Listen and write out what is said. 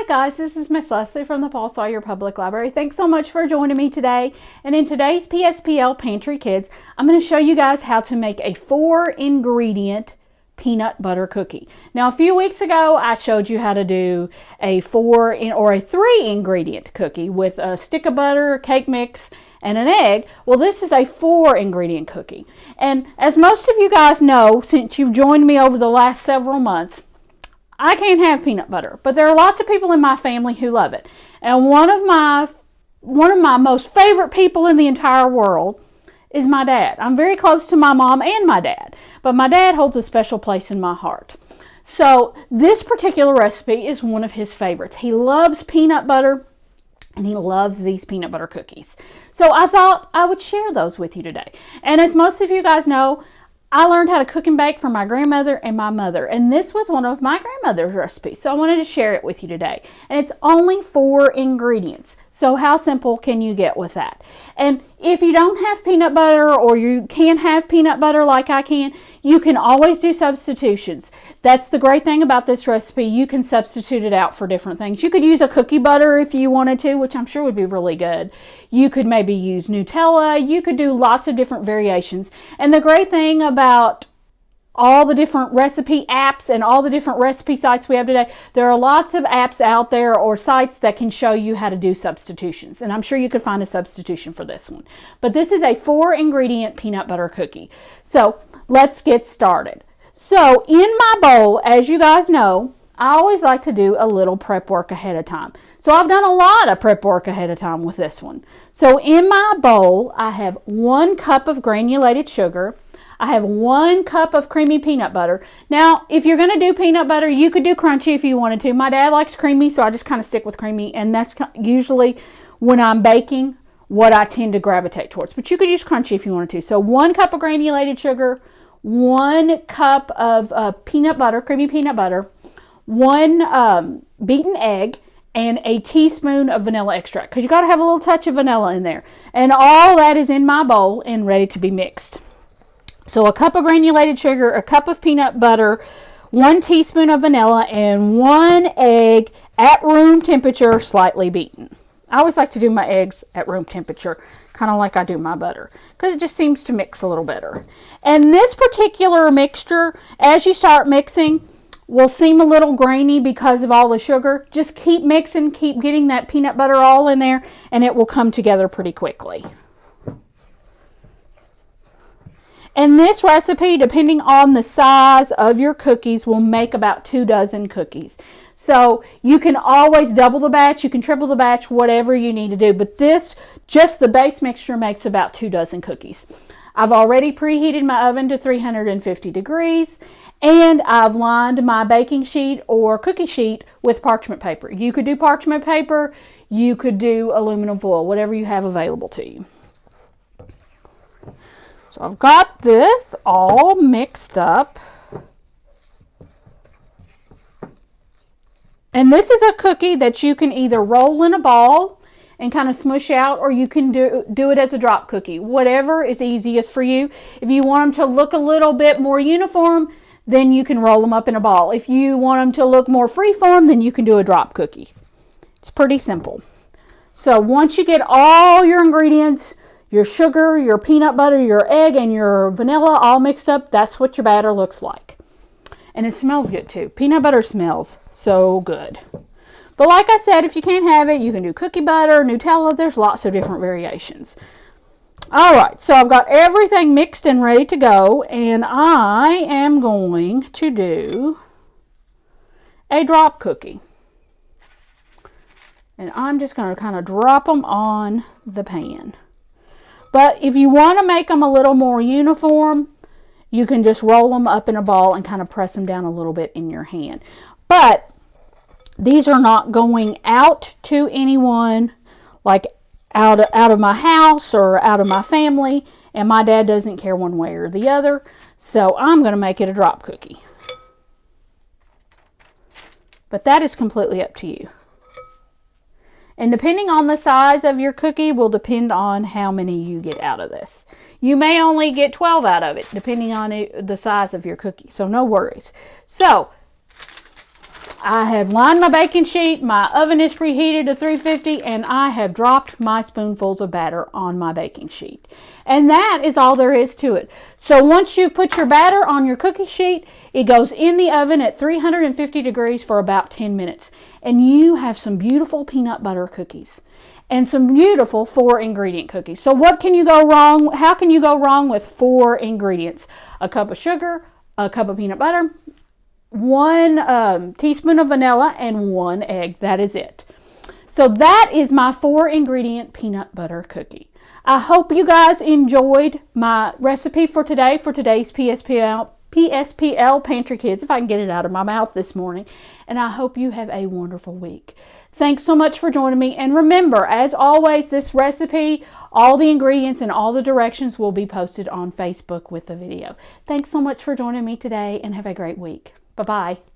Hi guys, this is Miss Leslie from the Paul Sawyer Public Library. Thanks so much for joining me today. And in today's PSPL Pantry Kids, I'm going to show you guys how to make a 4-ingredient peanut butter cookie. Now a few weeks ago I showed you how to do a 3-ingredient cookie with a stick of butter, cake mix, and an egg. Well, this is a 4-ingredient cookie. And as most of you guys know, since you've joined me over the last several months, I can't have peanut butter, but there are lots of people in my family who love it. And one of my most favorite people in the entire world is my dad. I'm very close to my mom and my dad, but my dad holds a special place in my heart. So this particular recipe is one of his favorites. He loves peanut butter and he loves these peanut butter cookies. So I thought I would share those with you today. And as most of you guys know, I learned how to cook and bake from my grandmother and my mother, and this was one of my grandmother's recipes, so I wanted to share it with you today. And it's only 4 ingredients, so how simple can you get with that? And if you don't have peanut butter or you can't have peanut butter like I can, you can always do substitutions. That's the great thing about this recipe. You can substitute it out for different things. You could use a cookie butter if you wanted to, which I'm sure would be really good. You could maybe use Nutella. You could do lots of different variations. And the great thing about all the different recipe apps and all the different recipe sites we have today, there are lots of apps out there or sites that can show you how to do substitutions. And I'm sure you could find a substitution for this one. But this is a 4-ingredient peanut butter cookie. So let's get started. So in my bowl, as you guys know, I always like to do a little prep work ahead of time. So I've done a lot of prep work ahead of time with this one. So in my bowl, I have 1 cup of granulated sugar. I have 1 cup of creamy peanut butter. Now, if you're going to do peanut butter, you could do crunchy if you wanted to. My dad likes creamy, so I just kind of stick with creamy, and that's usually when I'm baking what I tend to gravitate towards. But you could use crunchy if you wanted to. So 1 cup of granulated sugar, 1 cup of peanut butter, creamy peanut butter, 1 beaten egg, and a teaspoon of vanilla extract, because you got to have a little touch of vanilla in there. And all that is in my bowl and ready to be mixed. So a cup of granulated sugar, a cup of peanut butter, 1 teaspoon of vanilla, and 1 egg at room temperature, slightly beaten. I always like to do my eggs at room temperature, kind of like I do my butter, because it just seems to mix a little better. And this particular mixture, as you start mixing, will seem a little grainy because of all the sugar. Just keep mixing, keep getting that peanut butter all in there, and it will come together pretty quickly. And this recipe, depending on the size of your cookies, will make about 2 dozen cookies. So you can always double the batch, you can triple the batch, whatever you need to do. But this, just the base mixture, makes about 2 dozen cookies. I've already preheated my oven to 350 degrees, and I've lined my baking sheet or cookie sheet with parchment paper. You could do parchment paper, you could do aluminum foil, whatever you have available to you. So I've got this all mixed up. And this is a cookie that you can either roll in a ball and kind of smush out, or you can do it as a drop cookie. Whatever is easiest for you. If you want them to look a little bit more uniform, then you can roll them up in a ball. If you want them to look more freeform, then you can do a drop cookie. It's pretty simple. So once you get all your ingredients, your sugar, your peanut butter, your egg, and your vanilla all mixed up, that's what your batter looks like. And it smells good too. Peanut butter smells so good. But like I said, if you can't have it, you can do cookie butter, Nutella. There's lots of different variations. All right, so I've got everything mixed and ready to go, and I am going to do a drop cookie. And I'm just going to kind of drop them on the pan. But if you want to make them a little more uniform, you can just roll them up in a ball and kind of press them down a little bit in your hand. But these are not going out to anyone, like out of my house or out of my family, and my dad doesn't care one way or the other, so I'm going to make it a drop cookie. But that is completely up to you. And depending on the size of your cookie will depend on how many you get out of this. You may only get 12 out of it, depending on the size of your cookie. So no worries. So I have lined my baking sheet, my oven is preheated to 350, and I have dropped my spoonfuls of batter on my baking sheet. And that is all there is to it. So once you've put your batter on your cookie sheet, it goes in the oven at 350 degrees for about 10 minutes. And you have some beautiful peanut butter cookies and some beautiful 4-ingredient cookies. So what can you go wrong? How can you go wrong with 4 ingredients? A cup of sugar, a cup of peanut butter, 1 teaspoon of vanilla, and 1 egg. That is it. So that is my 4-ingredient peanut butter cookie. I hope you guys enjoyed my recipe for today, for today's PSPL Pantry Kids, if I can get it out of my mouth this morning. And I hope you have a wonderful week. Thanks so much for joining me. And remember, as always, this recipe, all the ingredients and all the directions will be posted on Facebook with the video. Thanks so much for joining me today, and have a great week. Bye-bye.